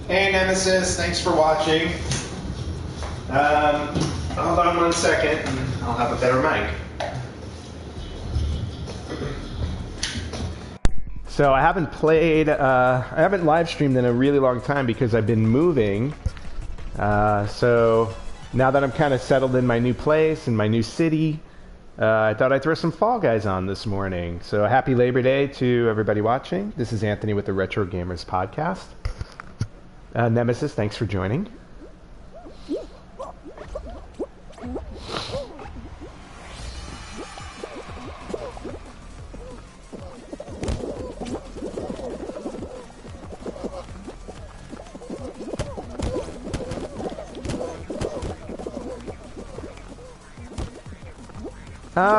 Hey Nemesis, thanks for watching. Hold on 1 second and I'll have a better mic. So I haven't live streamed in a really long time because I've been moving. So now that I'm kind of settled in my new place, in my new city, I thought I'd throw some Fall Guys on this morning. So happy Labor Day to everybody watching. This is Anthony with the Retro Gamers Podcast. Nemesis, thanks for joining.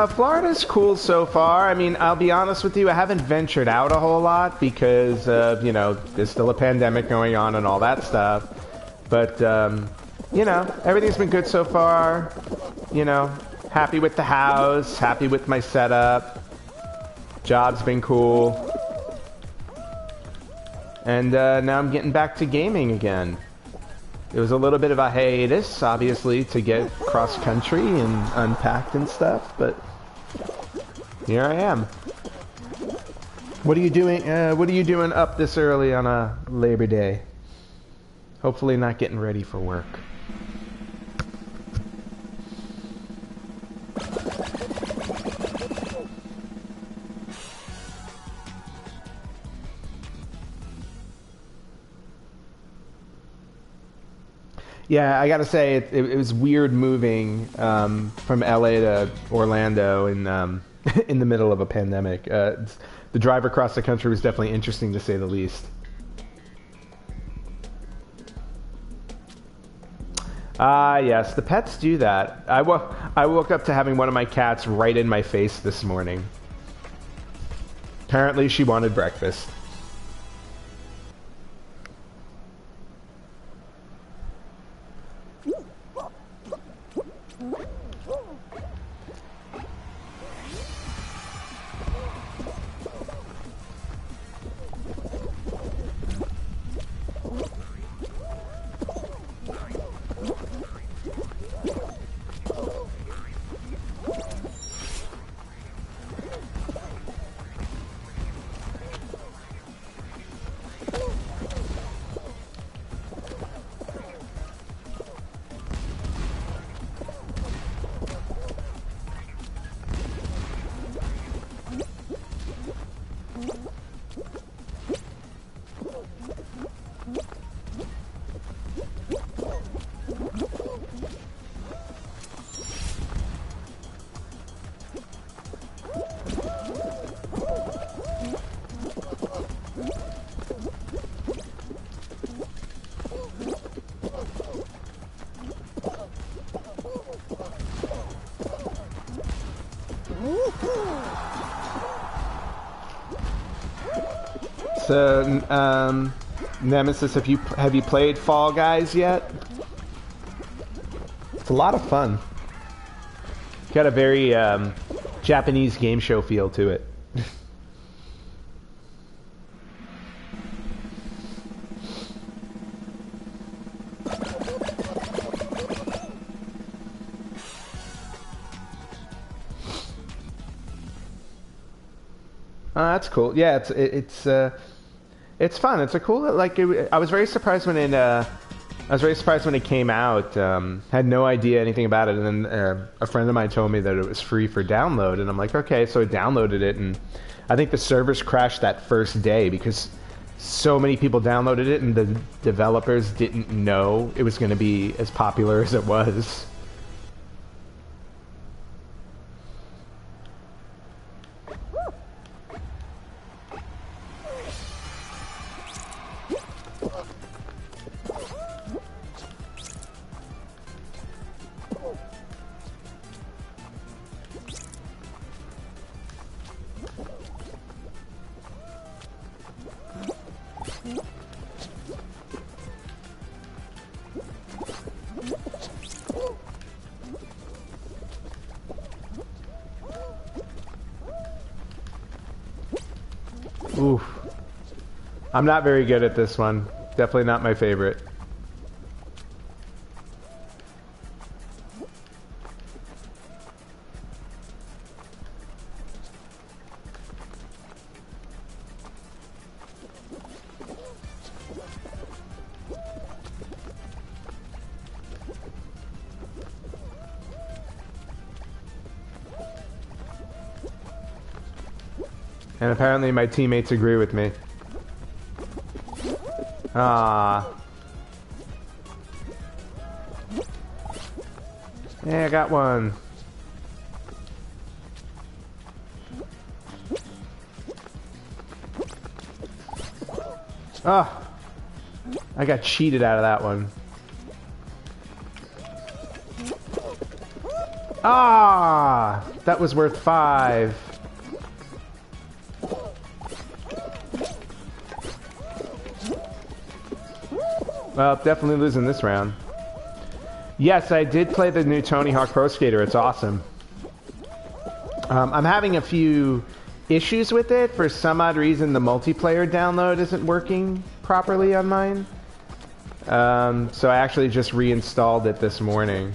Florida's cool so far. I mean, I'll be honest with you, I haven't ventured out a whole lot because, you know, there's still a pandemic going on and all that stuff. But, you know, everything's been good so far. You know, happy with the house, happy with my setup. Job's been cool. And now I'm getting back to gaming again. It was a little bit of a hiatus, obviously, to get cross-country and unpacked and stuff, but here I am. What are you doing? What are you doing up this early on a Labor Day? Hopefully not getting ready for work. Yeah, I gotta say, it was weird moving from LA to Orlando in in the middle of a pandemic. The drive across the country was definitely interesting, to say the least. Yes, the pets do that. I woke up to having one of my cats right in my face this morning. Apparently, she wanted breakfast. So, Nemesis, have you played Fall Guys yet? It's a lot of fun. Got a very Japanese game show feel to it. That's cool. Yeah, it's fun. It's a cool like. I was very surprised when it came out. Had no idea anything about it, and then a friend of mine told me that it was free for download, and I'm like, okay, so I downloaded it, and I think the servers crashed that first day because so many people downloaded it, and the developers didn't know it was going to be as popular as it was. Oof. I'm not very good at this one. Definitely not my favorite. And apparently my teammates agree with me. Ah. Yeah, I got one. Ah. I got cheated out of that one. Ah. That was worth 5. Well, definitely losing this round. Yes, I did play the new Tony Hawk Pro Skater. It's awesome. I'm having a few issues with it. For some odd reason, the multiplayer download isn't working properly on mine. So I actually just reinstalled it this morning.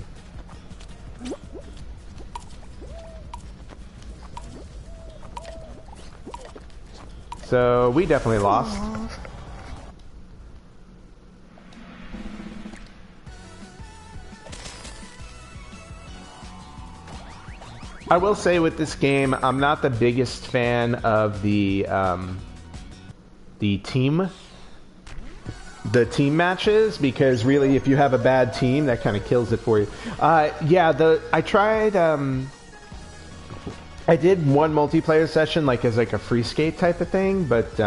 So we definitely lost. I will say with this game, I'm not the biggest fan of the team matches, because really, if you have a bad team, that kind of kills it for you. Yeah, I tried. I did one multiplayer session, like as like a free skate type of thing, but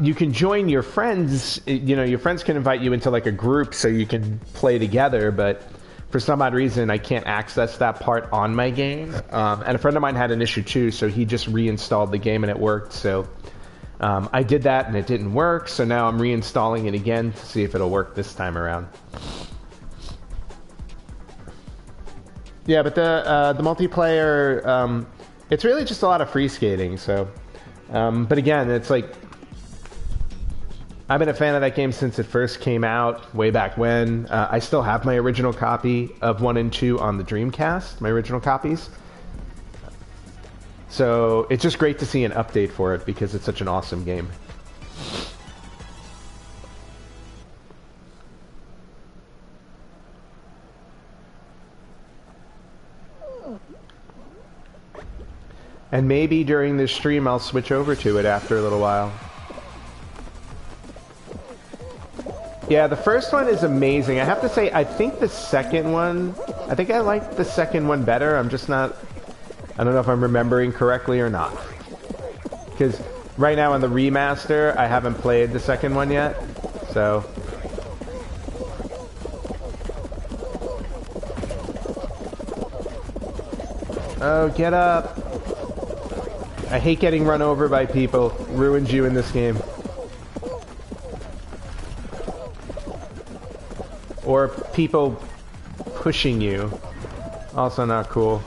you can join your friends. You know, your friends can invite you into like a group so you can play together, but for some odd reason, I can't access that part on my game. And a friend of mine had an issue too, so he just reinstalled the game and it worked. So I did that and it didn't work, so now I'm reinstalling it again to see if it'll work this time around. Yeah, but the multiplayer, it's really just a lot of free skating. So, but again, it's like, I've been a fan of that game since it first came out, way back when. I still have my original copy of 1 and 2 on the Dreamcast, my original copies. So it's just great to see an update for it because it's such an awesome game. And maybe during this stream I'll switch over to it after a little while. Yeah, the first one is amazing. I have to say, I think the second one, I think I like the second one better. I'm just not, I don't know if I'm remembering correctly or not. Because right now on the remaster, I haven't played the second one yet, so. Oh, get up. I hate getting run over by people. Ruins you in this game. Or people pushing you. Also not cool.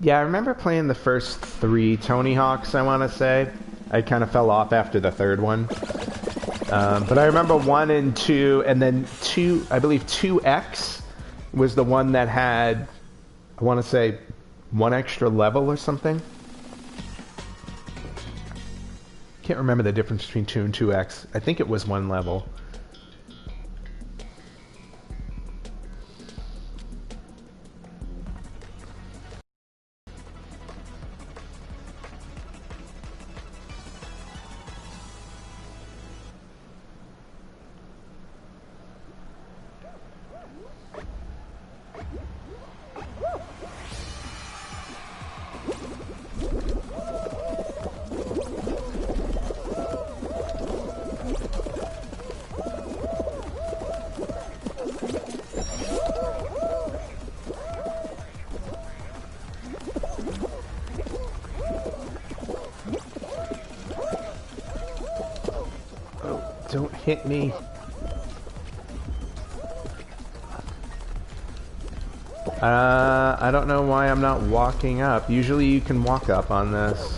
Yeah, I remember playing the first 3 Tony Hawks, I want to say. I kind of fell off after the third one. But I remember 1 and 2, and then 2, I believe 2X was the one that had, I want to say, 1 extra level or something. Can't remember the difference between 2 and 2X. I think it was 1 level. Don't hit me. I don't know why I'm not walking up. Usually you can walk up on this.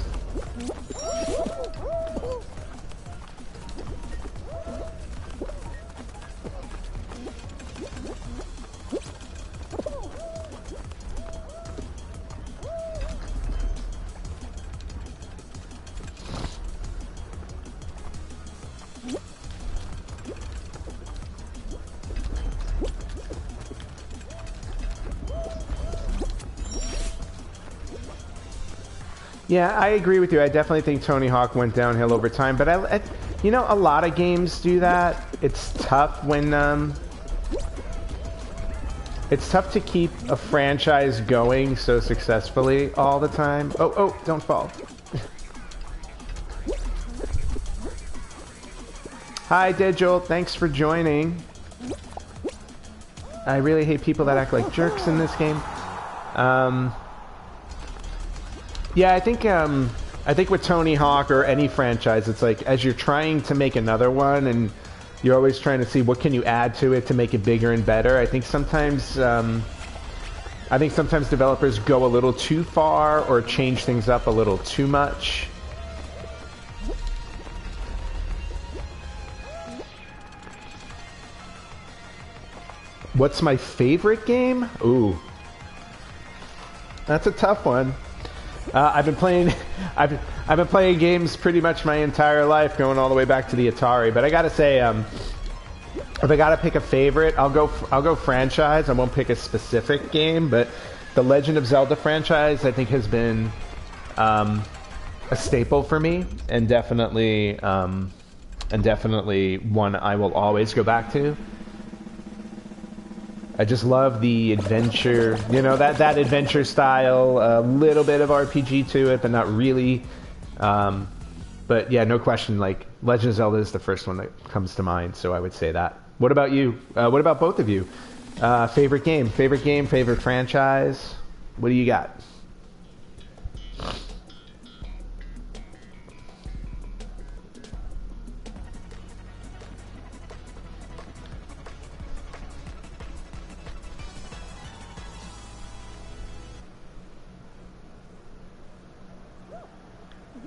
Yeah, I agree with you. I definitely think Tony Hawk went downhill over time, but you know, a lot of games do that. It's tough when it's tough to keep a franchise going so successfully all the time. Oh, don't fall. Hi, Digital. Thanks for joining. I really hate people that act like jerks in this game. Yeah, I think with Tony Hawk or any franchise, it's like as you're trying to make another one, and you're always trying to see what can you add to it to make it bigger and better. I think sometimes developers go a little too far or change things up a little too much. What's my favorite game? Ooh, that's a tough one. I've been playing games pretty much my entire life, going all the way back to the Atari. But I gotta say, if I gotta pick a favorite, I'll go franchise. I won't pick a specific game, but the Legend of Zelda franchise I think has been a staple for me, and definitely one I will always go back to. I just love the adventure, you know, that adventure style, a little bit of RPG to it, but not really. But yeah, no question, like, Legend of Zelda is the first one that comes to mind, so I would say that. What about you? What about both of you? Favorite game, favorite franchise? What do you got?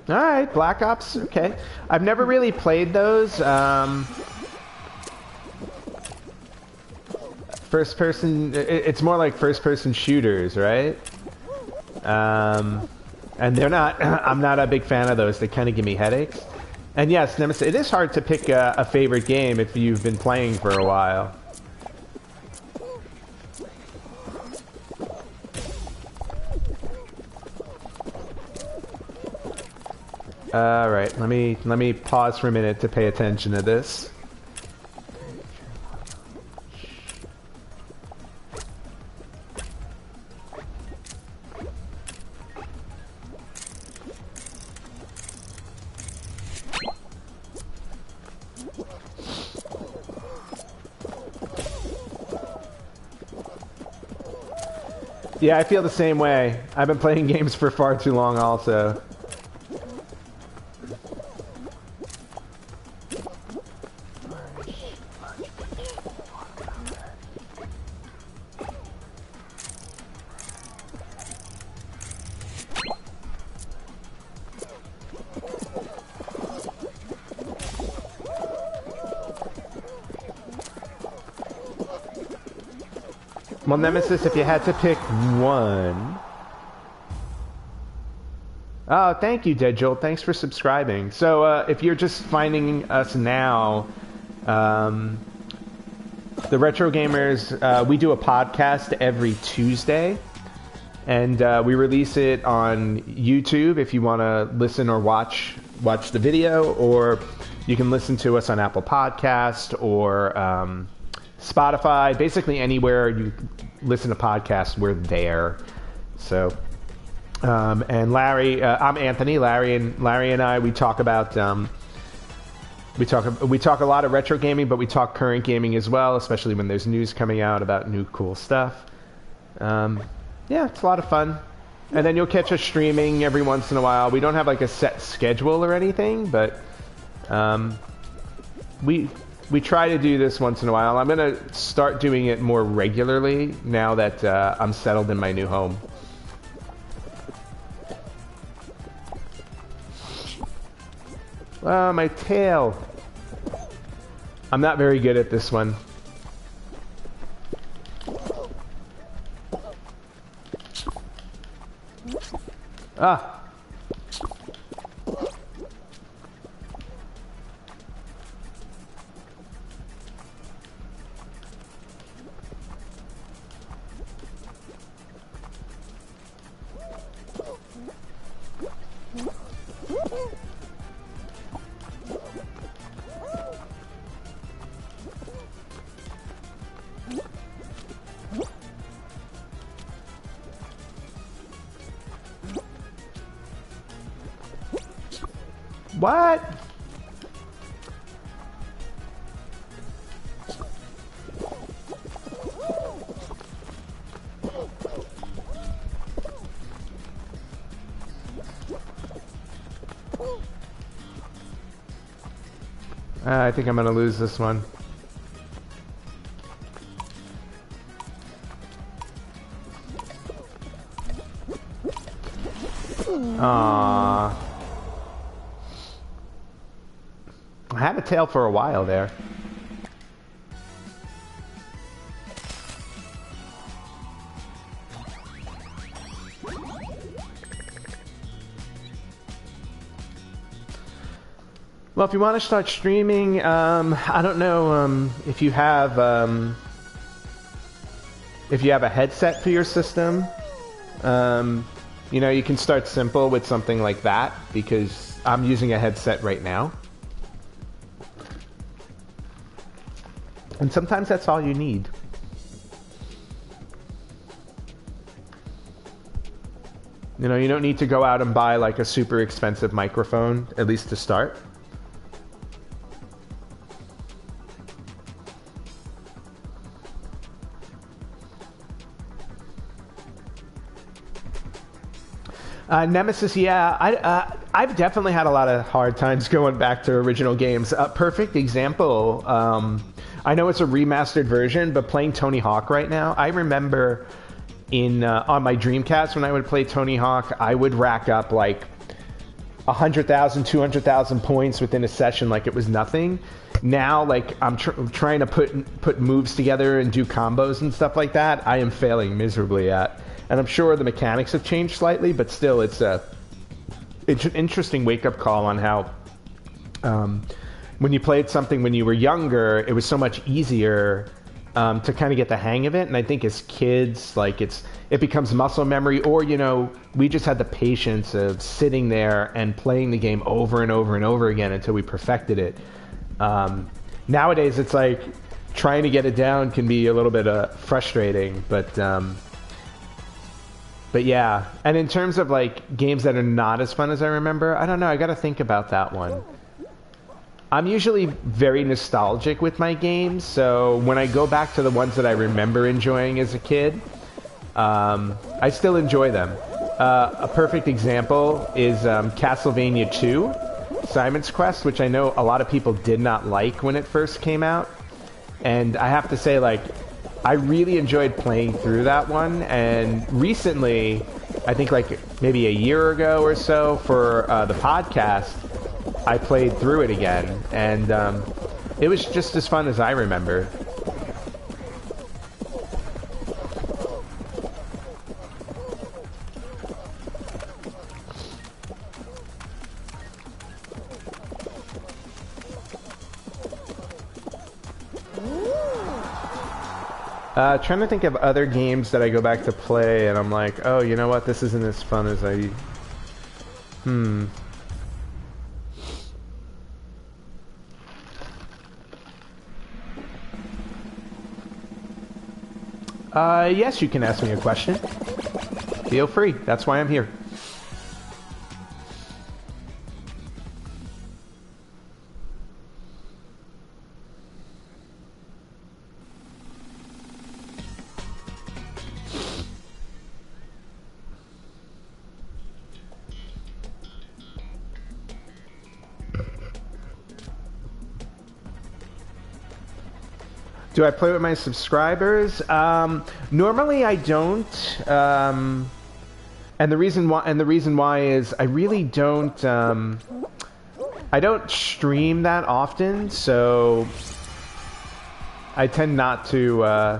All right, Black Ops. Okay, I've never really played those. First person. It's more like first person shooters, right? And they're not. I'm not a big fan of those. They kind of give me headaches. And yes, Nemesis. It is hard to pick a favorite game if you've been playing for a while. All right, let me pause for a minute to pay attention to this. Yeah, I feel the same way. I've been playing games for far too long also. Well, Nemesis, if you had to pick one... Oh, thank you, Dead Jolt. Thanks for subscribing. So, if you're just finding us now, the Retro Gamers, we do a podcast every Tuesday, and we release it on YouTube if you want to listen or watch the video, or you can listen to us on Apple Podcast or Spotify. Basically, anywhere you listen to podcasts, we're there. So... and Larry, I'm Anthony. Larry and I, we talk about we talk a lot of retro gaming, but we talk current gaming as well, especially when there's news coming out about new cool stuff. Yeah, it's a lot of fun. And then you'll catch us streaming every once in a while. We don't have like a set schedule or anything, but we try to do this once in a while. I'm gonna start doing it more regularly now that I'm settled in my new home. Oh, my tail. I'm not very good at this one. Ah. What? I think I'm gonna lose this one. Aww. I had a tail for a while there. Well, if you want to start streaming, I don't know if you have a headset for your system. You know, you can start simple with something like that, because I'm using a headset right now. And sometimes that's all you need. You know, you don't need to go out and buy like a super expensive microphone, at least to start. Nemesis, yeah, I've definitely had a lot of hard times going back to original games. A perfect example, I know it's a remastered version, but playing Tony Hawk right now, I remember on my Dreamcast when I would play Tony Hawk, I would rack up like 100,000, 200,000 points within a session like it was nothing. Now, like, I'm trying to put moves together and do combos and stuff like that, I am failing miserably at. And I'm sure the mechanics have changed slightly, but still, it's an interesting wake-up call on how when you played something when you were younger, it was so much easier to kind of get the hang of it. And I think as kids, like, it becomes muscle memory, or, you know, we just had the patience of sitting there and playing the game over and over and over again until we perfected it. Nowadays, it's like trying to get it down can be a little bit frustrating, but yeah. And in terms of like games that are not as fun as I remember, I don't know, I gotta think about that one. I'm usually very nostalgic with my games, so when I go back to the ones that I remember enjoying as a kid, I still enjoy them. A perfect example is Castlevania 2, Simon's Quest, which I know a lot of people did not like when it first came out. And I have to say, like, I really enjoyed playing through that one, and recently, I think like maybe a year ago or so for the podcast, I played through it again, and it was just as fun as I remember. Trying to think of other games that I go back to play, and I'm like, oh, you know what? This isn't as fun as I... Yes, you can ask me a question. Feel free. That's why I'm here. Do I play with my subscribers? Normally I don't. And the reason why is I really don't. I don't stream that often, so I tend not to.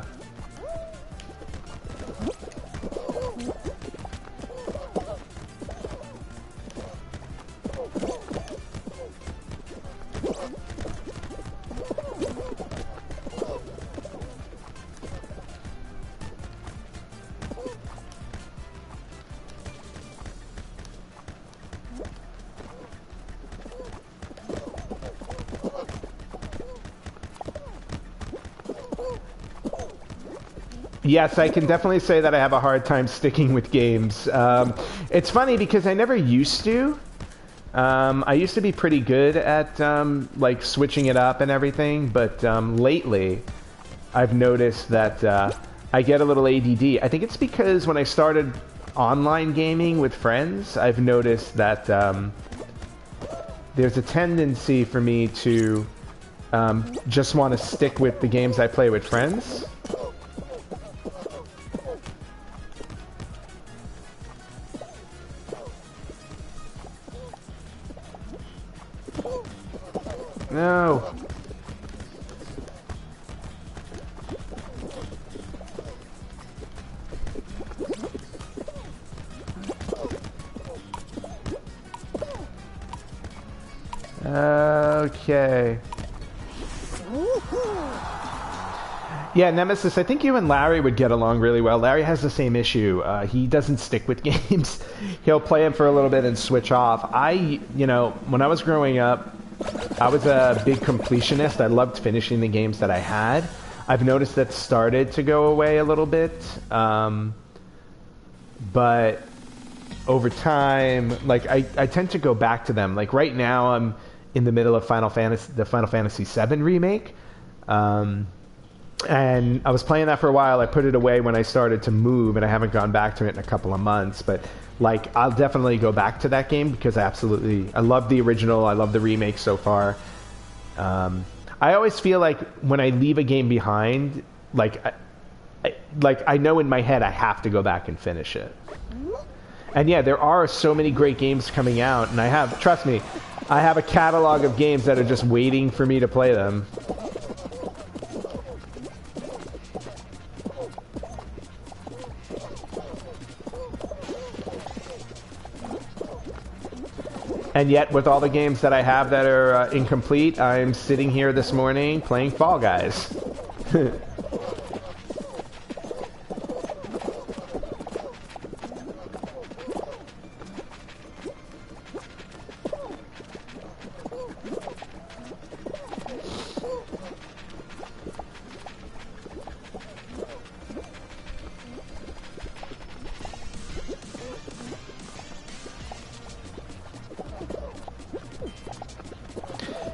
Yes, I can definitely say that I have a hard time sticking with games. It's funny because I never used to. I used to be pretty good at like switching it up and everything, but lately I've noticed that I get a little ADD. I think it's because when I started online gaming with friends, I've noticed that there's a tendency for me to just want to stick with the games I play with friends. No. Okay. Yeah, Nemesis, I think you and Larry would get along really well. Larry has the same issue. He doesn't stick with games. He'll play them for a little bit and switch off. You know, when I was growing up, I was a big completionist. I loved finishing the games that I had. I've noticed that started to go away a little bit. But over time, like, I tend to go back to them. Like, right now, I'm in the middle of the Final Fantasy VII remake. And I was playing that for a while. I put it away when I started to move, and I haven't gone back to it in a couple of months. But like, I'll definitely go back to that game because I love the original. I love the remake so far. I always feel like when I leave a game behind, like I know in my head I have to go back and finish it. And yeah, there are so many great games coming out, and trust me, I have a catalog of games that are just waiting for me to play them. And yet, with all the games that I have that are incomplete, I'm sitting here this morning playing Fall Guys.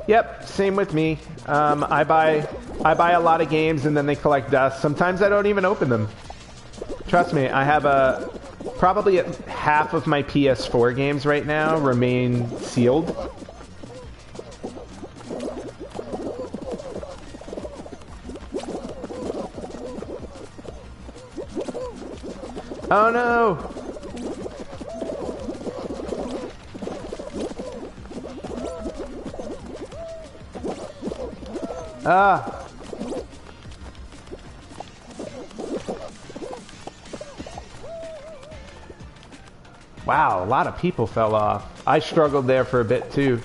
Yep, same with me. I buy a lot of games and then they collect dust. Sometimes I don't even open them. Trust me, I have probably half of my PS4 games right now remain sealed. Oh no! Ah! Wow, a lot of people fell off. I struggled there for a bit too.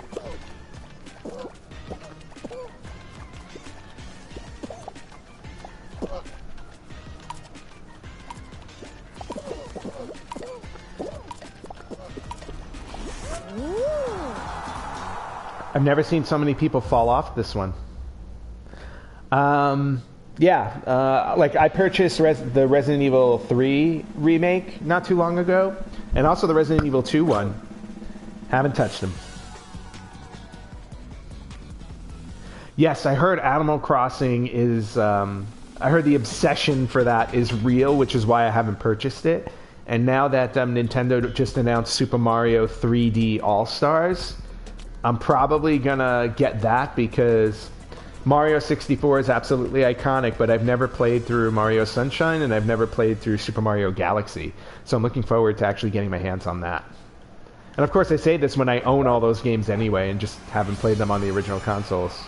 I've never seen so many people fall off this one. Like I purchased the Resident Evil 3 remake not too long ago, and also the Resident Evil 2 one. Haven't touched them. Yes, I heard Animal Crossing is... I heard the obsession for that is real, which is why I haven't purchased it. And now that Nintendo just announced Super Mario 3D All-Stars, I'm probably gonna get that because Mario 64 is absolutely iconic, but I've never played through Mario Sunshine and I've never played through Super Mario Galaxy. So I'm looking forward to actually getting my hands on that. And of course I say this when I own all those games anyway and just haven't played them on the original consoles.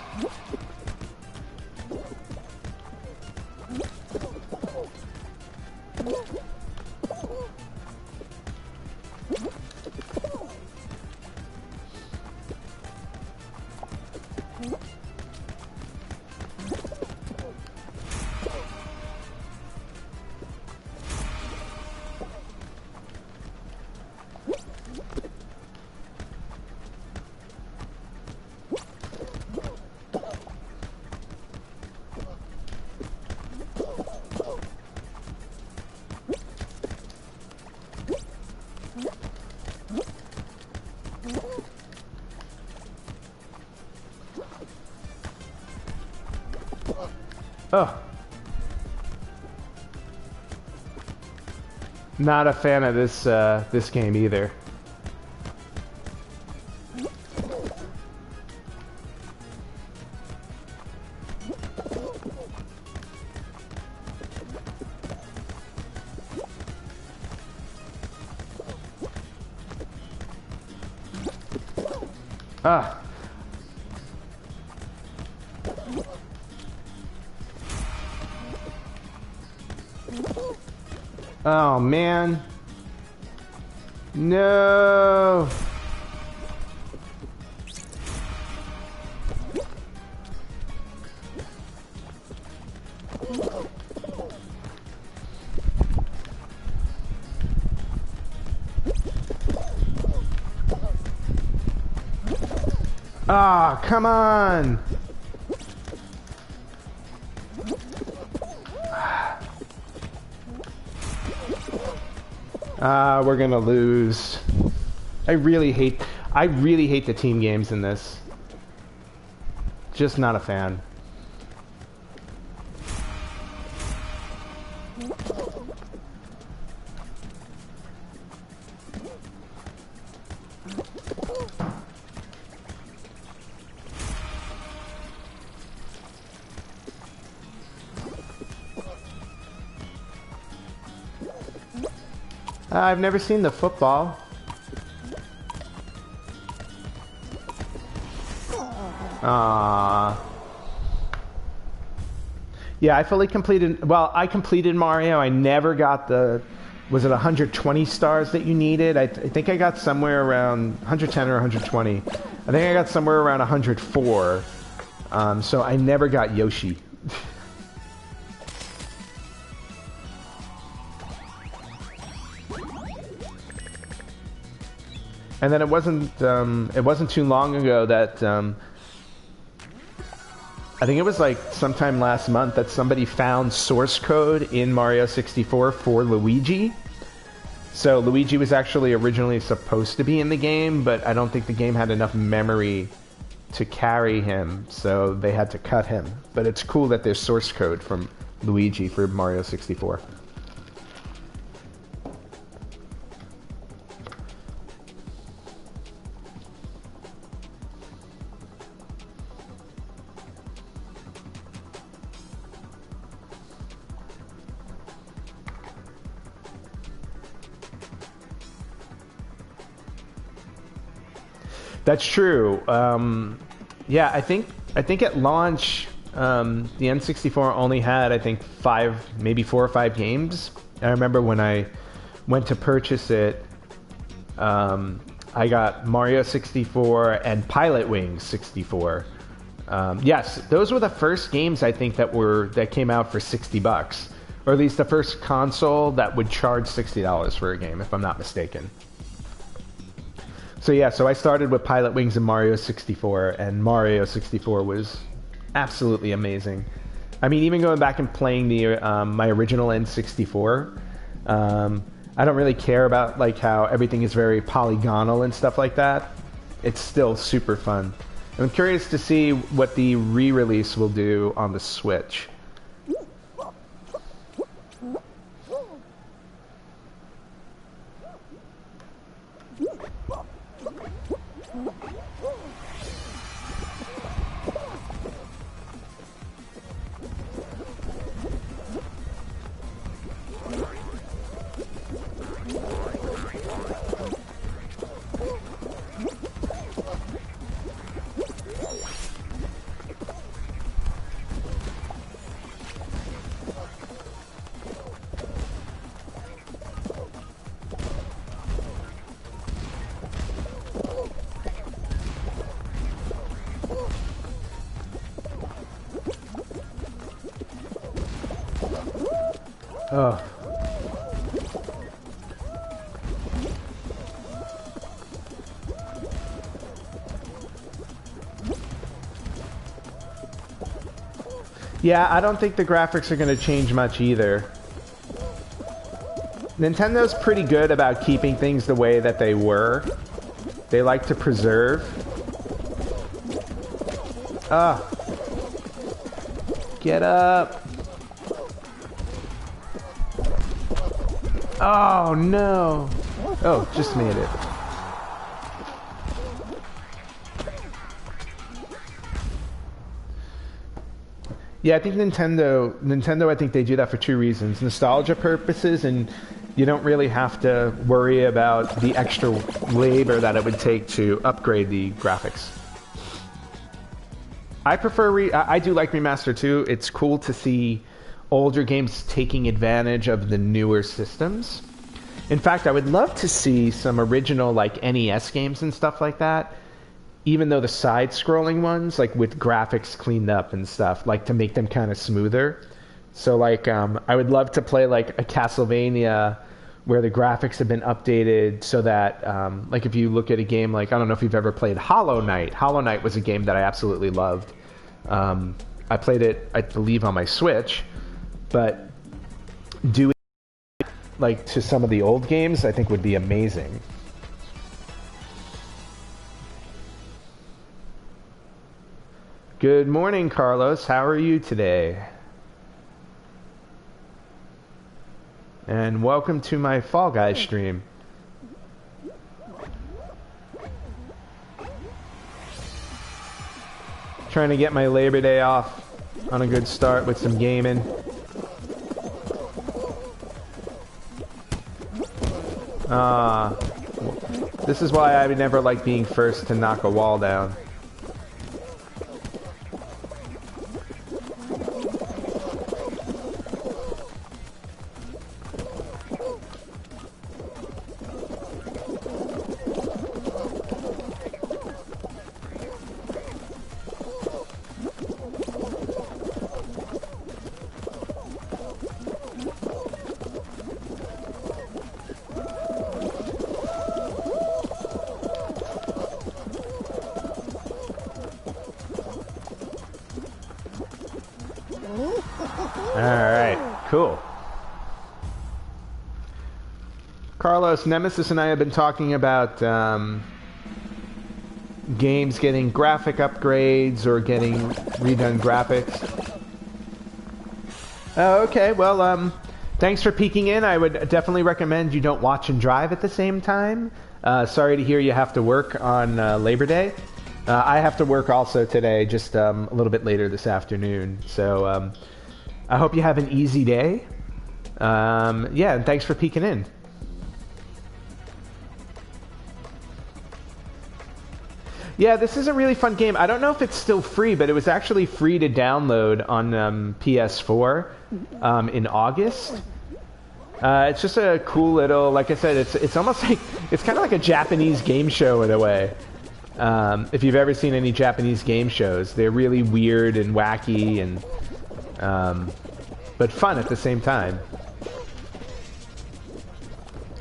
Oh. Not a fan of this game either. Ah. Oh, man. No. Ah, come on. We're gonna lose. I really hate the team games in this. Just not a fan. I've never seen the football. Yeah, I fully completed... Well, I completed Mario. I never got the... Was it 120 stars that you needed? I think I got somewhere around 110 or 120. I think I got somewhere around 104. So I never got Yoshi. And then it wasn't too long ago that I think it was like sometime last month that somebody found source code in Mario 64 for Luigi. So Luigi was actually originally supposed to be in the game, but I don't think the game had enough memory to carry him, so they had to cut him. But it's cool that there's source code from Luigi for Mario 64. That's true. Yeah, I think at launch, the N64 only had, I think, maybe 4 or 5 games. I remember when I went to purchase it, I got Mario 64 and Pilot Wings 64. Yes, those were the first games I think that came out for $60, or at least the first console that would charge $60 for a game, if I'm not mistaken. So yeah, so I started with Pilot Wings and Mario 64, and Mario 64 was absolutely amazing. I mean, even going back and playing the my original N64, I don't really care about like how everything is very polygonal and stuff like that. It's still super fun. I'm curious to see what the re-release will do on the Switch. Oh. Yeah, I don't think the graphics are going to change much either. Nintendo's pretty good about keeping things the way that they were. They like to preserve. Ah. Get up. Oh, no. Oh, just made it. Yeah, I think Nintendo, I think they do that for two reasons. Nostalgia purposes, and you don't really have to worry about the extra labor that it would take to upgrade the graphics. I prefer, I do like remaster too. It's cool to see older games taking advantage of the newer systems. In fact, I would love to see some original like NES games and stuff like that, even though the side-scrolling ones, like with graphics cleaned up and stuff, like to make them kind of smoother. So like I would love to play like a Castlevania where the graphics have been updated so that like if you look at a game like, I don't know if you've ever played Hollow Knight. Hollow Knight was a game that I absolutely loved. I played it, I believe, on my Switch. But doing like to some of the old games, I think would be amazing. Good morning, Carlos. How are you today? And welcome to my Fall Guys stream. Trying to get my Labor Day off on a good start with some gaming. This is why I would never like being first to knock a wall down. Carlos, Nemesis and I have been talking about games getting graphic upgrades or getting redone graphics. Oh, okay. Well, thanks for peeking in. I would definitely recommend you don't watch and drive at the same time. Sorry to hear you have to work on Labor Day. I have to work also today, just a little bit later this afternoon. So I hope you have an easy day. Yeah, and thanks for peeking in. Yeah, this is a really fun game. I don't know if it's still free, but it was actually free to download on PS4 in August. It's just a cool little, like I said, it's almost like, it's kind of like a Japanese game show in a way. If you've ever seen any Japanese game shows, they're really weird and wacky and, but fun at the same time.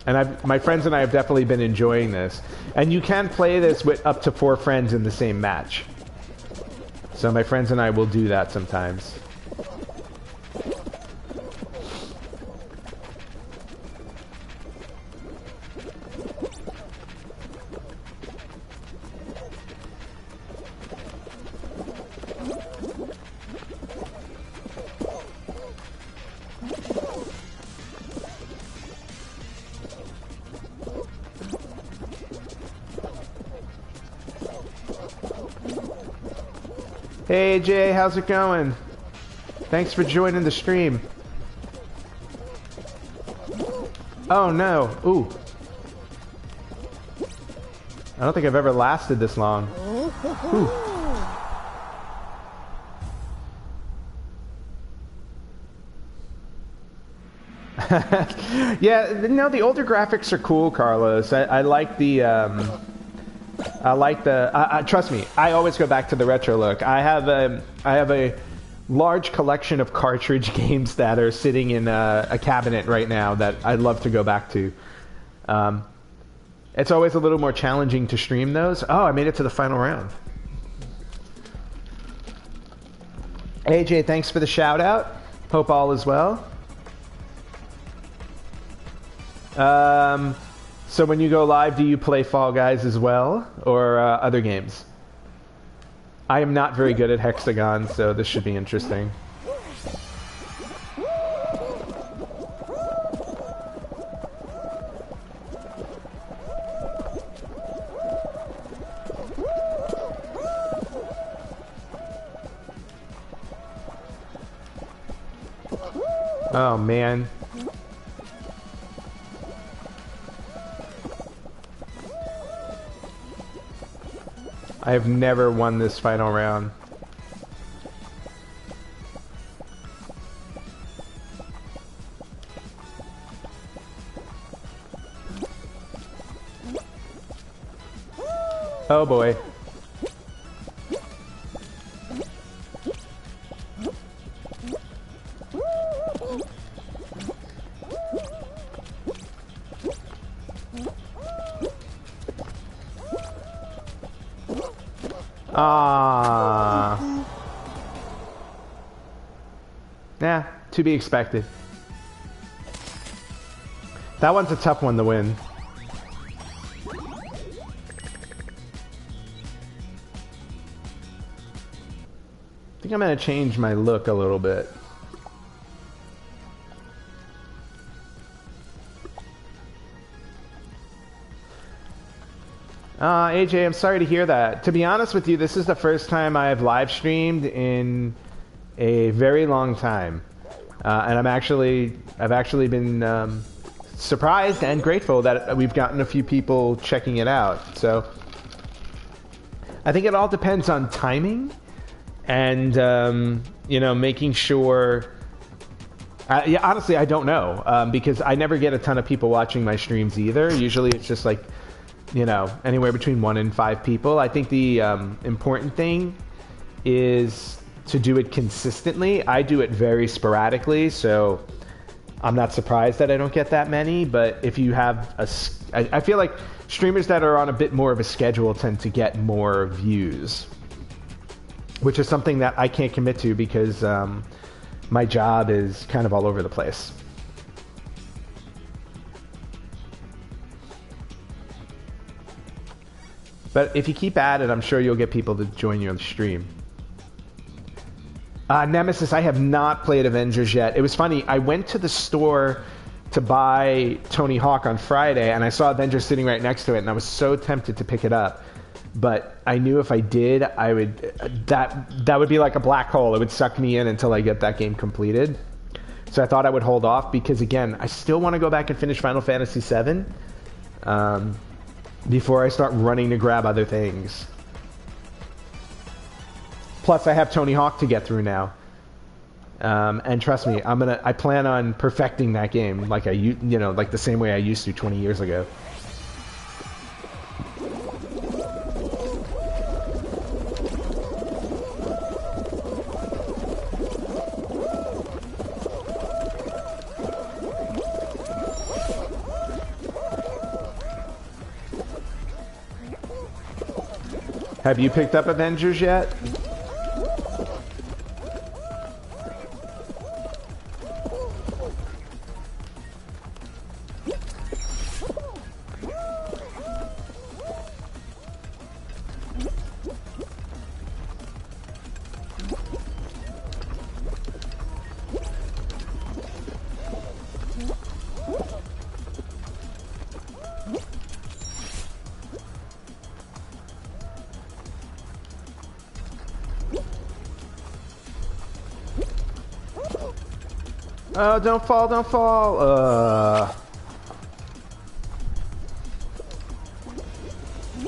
And my friends and I have definitely been enjoying this. And you can play this with up to 4 friends in the same match. So my friends and I will do that sometimes. Hey Jay, how's it going? Thanks for joining the stream. Oh no, ooh. I don't think I've ever lasted this long. Ooh. Yeah, no, the older graphics are cool, Carlos. I like the trust me, I always go back to the retro look. I have a large collection of cartridge games that are sitting in a cabinet right now that I'd love to go back to. It's always a little more challenging to stream those. Oh, I made it to the final round. AJ, thanks for the shout out. Hope all is well. So when you go live, do you play Fall Guys as well, or other games? I am not very good at Hexagon, so this should be interesting. Oh man. I have never won this final round. Oh boy. Ah. Yeah, to be expected. That one's a tough one to win. I think I'm gonna change my look a little bit. AJ, I'm sorry to hear that. To be honest with you, this is the first time I've live streamed in a very long time, and I've actually been surprised and grateful that we've gotten a few people checking it out. So I think it all depends on timing and you know, making sure. Yeah, honestly, I don't know because I never get a ton of people watching my streams either. Usually, it's just like, you know, anywhere between 1 and 5 people. I think the important thing is to do it consistently. I do it very sporadically, so I'm not surprised that I don't get that many. But if you have I feel like streamers that are on a bit more of a schedule tend to get more views, which is something that I can't commit to because my job is kind of all over the place. But if you keep at it, I'm sure you'll get people to join you on the stream. Nemesis, I have not played Avengers yet. It was funny, I went to the store to buy Tony Hawk on Friday, and I saw Avengers sitting right next to it, and I was so tempted to pick it up. But I knew if I did, I would that would be like a black hole. It would suck me in until I get that game completed. So I thought I would hold off because, again, I still want to go back and finish Final Fantasy VII. Before I start running to grab other things. Plus, I have Tony Hawk to get through now, and trust me, I plan on perfecting that game like like the same way I used to 20 years ago. Have you picked up Avengers yet? Oh, don't fall, don't fall.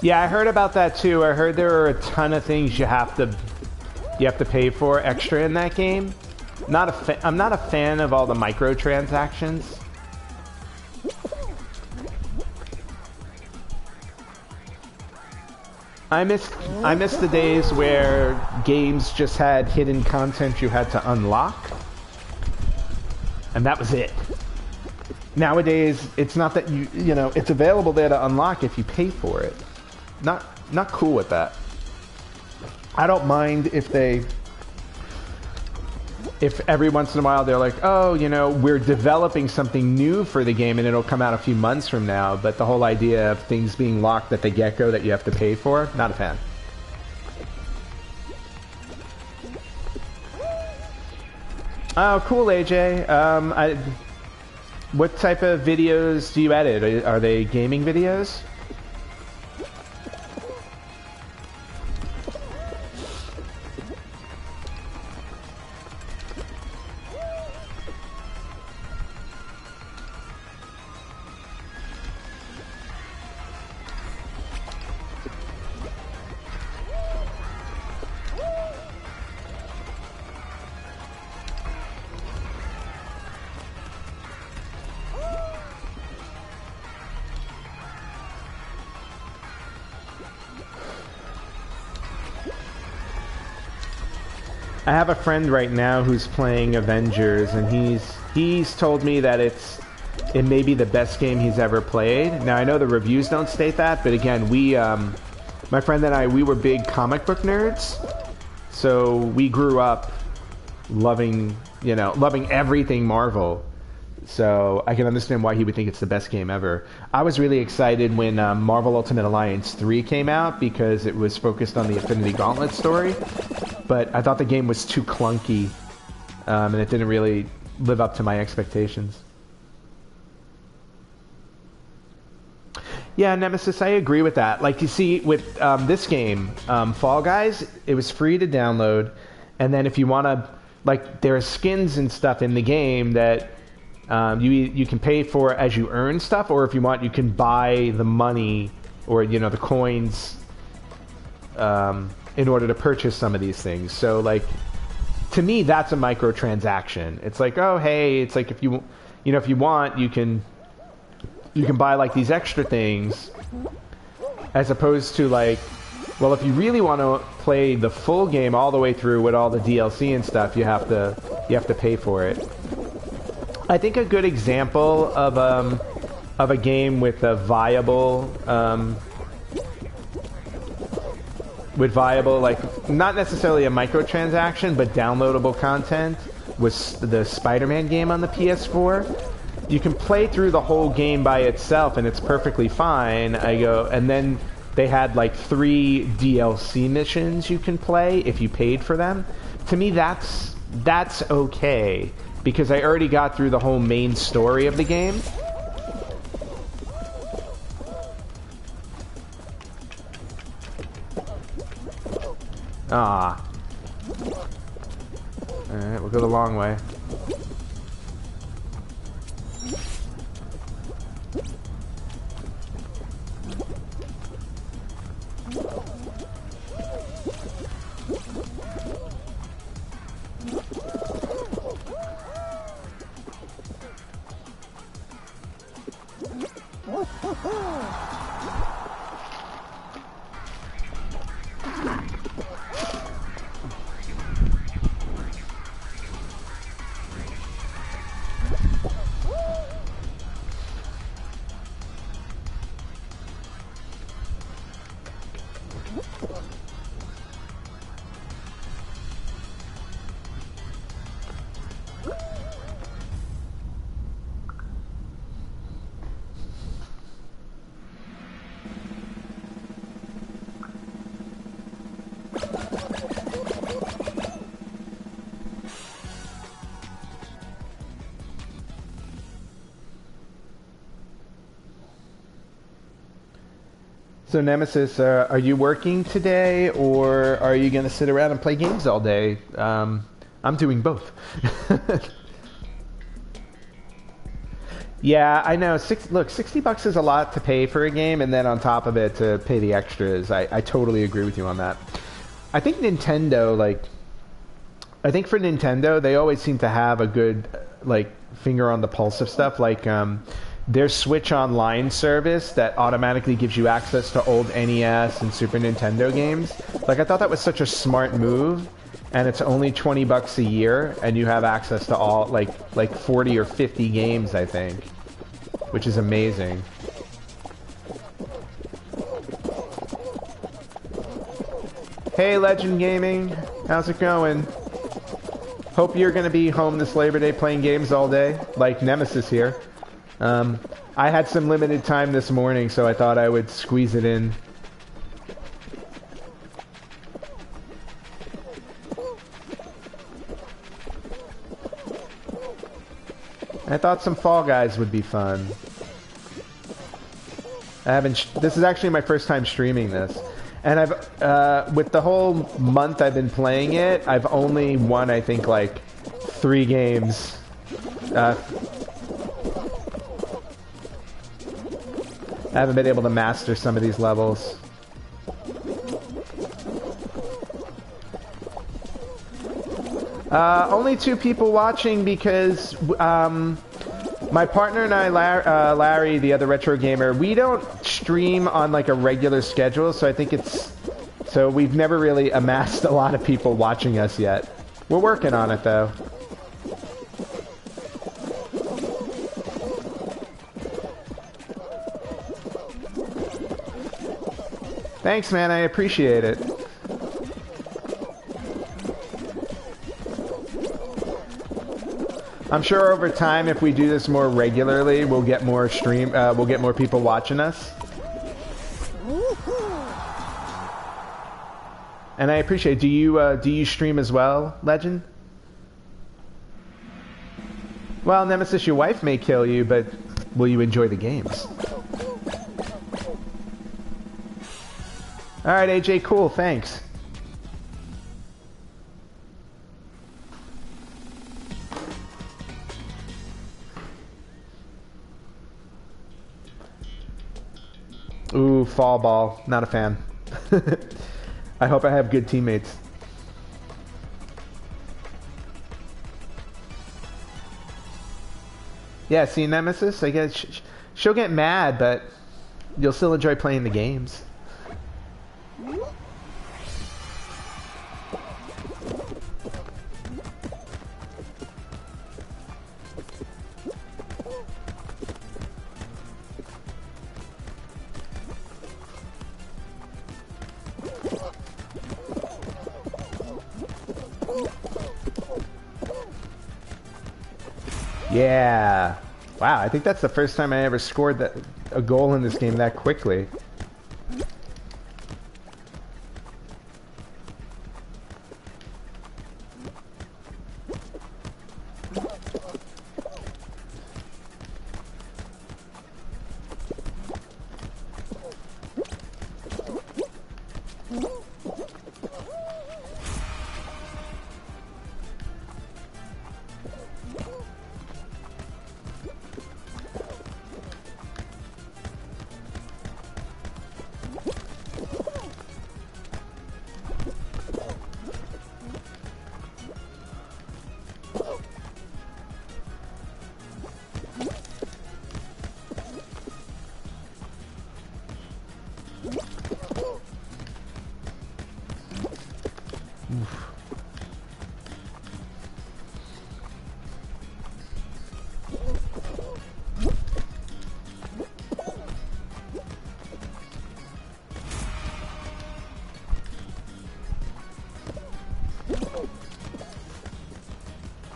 Yeah, I heard about that too. I heard there are a ton of things you have to pay for extra in that game. I'm not a fan of all the microtransactions. I miss the days where games just had hidden content you had to unlock. And that was it. Nowadays, it's not that you know, it's available there to unlock if you pay for it. Not cool with that. I don't mind if every once in a while they're like, oh, you know, we're developing something new for the game and it'll come out a few months from now, but the whole idea of things being locked at the get-go that you have to pay for, not a fan. Oh, cool, AJ. What type of videos do you edit? Are they gaming videos? I have a friend right now who's playing Avengers, and he's told me that it may be the best game he's ever played. Now I know the reviews don't state that, but again, my friend and I, we were big comic book nerds, so we grew up loving everything Marvel. So I can understand why he would think it's the best game ever. I was really excited when Marvel Ultimate Alliance 3 came out because it was focused on the Infinity Gauntlet story. But I thought the game was too clunky, and it didn't really live up to my expectations. Yeah, Nemesis, I agree with that. Like, you see, with this game, Fall Guys, it was free to download, and then if you want to, like, there are skins and stuff in the game that you can pay for as you earn stuff, or if you want, you can buy the money or, you know, the coins in order to purchase some of these things. So, like, to me, that's a microtransaction. It's like, oh, hey, it's like if you want, you can buy like these extra things, as opposed to like, well, if you really want to play the full game all the way through with all the DLC and stuff, you have to pay for it. I think a good example of a game with a viable like, not necessarily a microtransaction, but downloadable content was the Spider-Man game on the PS4. You can play through the whole game by itself and it's perfectly fine. And then they had like 3 DLC missions you can play if you paid for them. To me, that's okay, because I already got through the whole main story of the game. Ah. Alright, we'll go the long way. So Nemesis, are you working today, or are you going to sit around and play games all day? I'm doing both. Yeah, I know. Look, $60 is a lot to pay for a game, and then on top of it to pay the extras. I totally agree with you on that. I think Nintendo, I think for Nintendo, they always seem to have a good, finger on the pulse of stuff. Their Switch Online service that automatically gives you access to old NES and Super Nintendo games. I thought that was such a smart move, and it's only $20 a year, and you have access to all, 40 or 50 games, I think, which is amazing. Hey, Legend Gaming, how's it going? Hope you're going to be home this Labor Day playing games all day, like Nemesis here. I had some limited time this morning, so I thought I would squeeze it in. I thought some Fall Guys would be fun. This is actually my first time streaming this. And with the whole month I've been playing it, I've only won, I think, 3 games. I haven't been able to master some of these levels. Only 2 people watching because my partner and I, Larry, the other retro gamer, we don't stream on a regular schedule, so I think so we've never really amassed a lot of people watching us yet. We're working on it though. Thanks, man. I appreciate it. I'm sure over time, if we do this more regularly, we'll get more we'll get more people watching us. And I appreciate. Do you stream as well, Legend? Well, Nemesis, your wife may kill you, but will you enjoy the games? All right, AJ, cool, thanks. Ooh, fall ball. Not a fan. I hope I have good teammates. Yeah, see, Nemesis, I guess she'll get mad, but you'll still enjoy playing the games. Yeah. Wow, I think that's the first time I ever scored a goal in this game that quickly.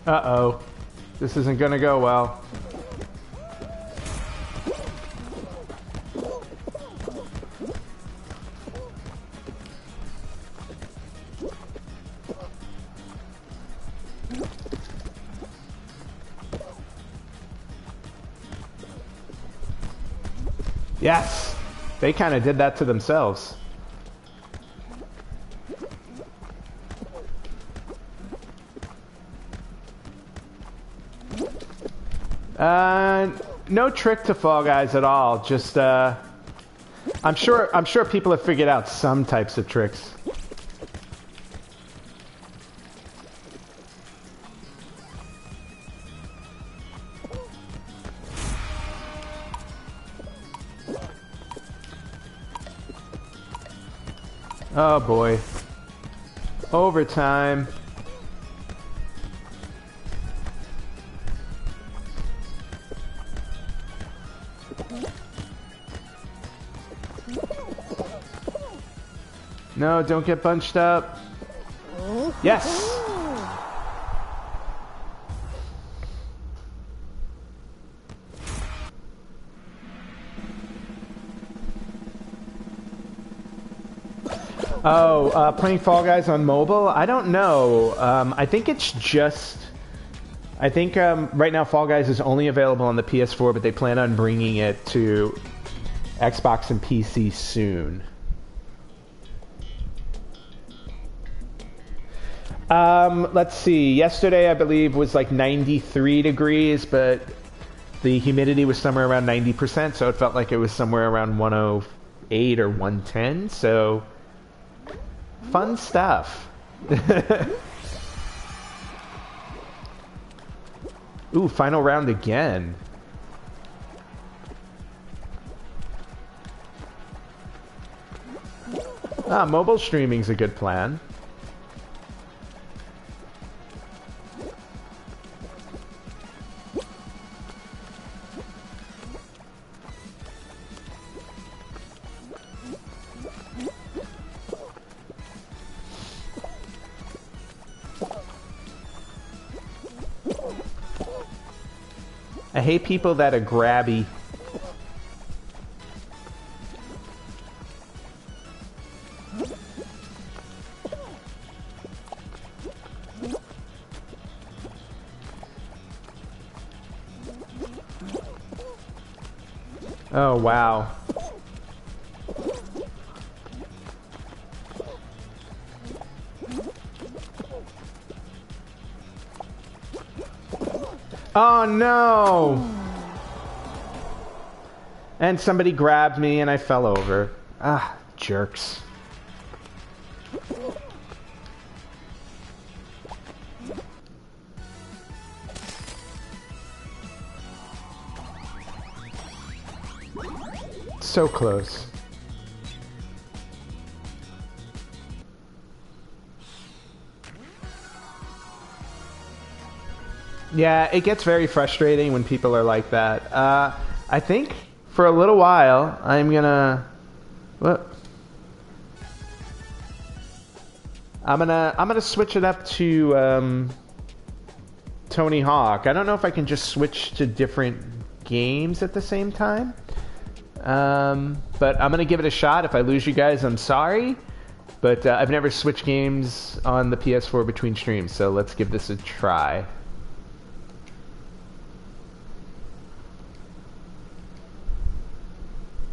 Uh-oh. This isn't gonna go well. Yes! They kind of did that to themselves. No trick to Fall Guys at all. Just, I'm sure people have figured out some types of tricks. Oh boy. Overtime. No, don't get bunched up. Yes! Oh, playing Fall Guys on mobile? I don't know. I think it's just... I think right now Fall Guys is only available on the PS4, but they plan on bringing it to Xbox and PC soon. Let's see. Yesterday, I believe, was like 93 degrees, but the humidity was somewhere around 90%, so it felt like it was somewhere around 108 or 110, so... Fun stuff. Ooh, final round again. Ah, mobile streaming's a good plan. I hate people that are grabby. Oh, wow. Oh no! And somebody grabbed me and I fell over. Ah, jerks. So close. Yeah, it gets very frustrating when people are like that. I think for a little while I'm gonna switch it up to Tony Hawk. I don't know if I can just switch to different games at the same time. But I'm gonna give it a shot. If I lose you guys, I'm sorry. But I've never switched games on the PS4 between streams, so let's give this a try.